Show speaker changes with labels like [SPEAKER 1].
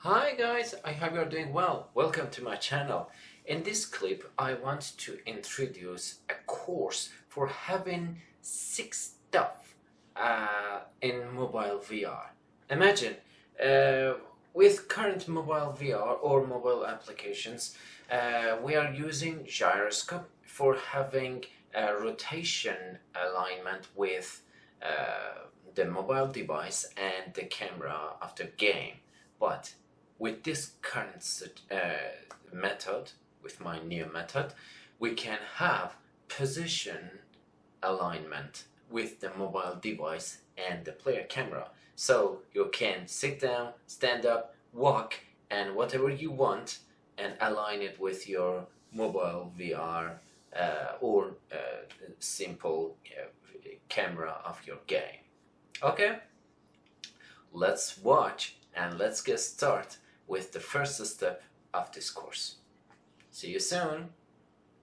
[SPEAKER 1] Hi guys, I hope you're doing well. Welcome to my channel. In this clip, I want to introduce a course for having 6 stuff in mobile VR. Imagine, with current mobile VR or mobile applications, we are using gyroscope for having a rotation alignment with the mobile device and the camera of the game. But with this current method, with my new method, we can have position alignment with the mobile device and the player camera. So you can sit down, stand up, walk, and whatever you want, and align it with your mobile VR or simple camera of your game. Okay, let's watch and let's get started with the first step of this course. See you soon!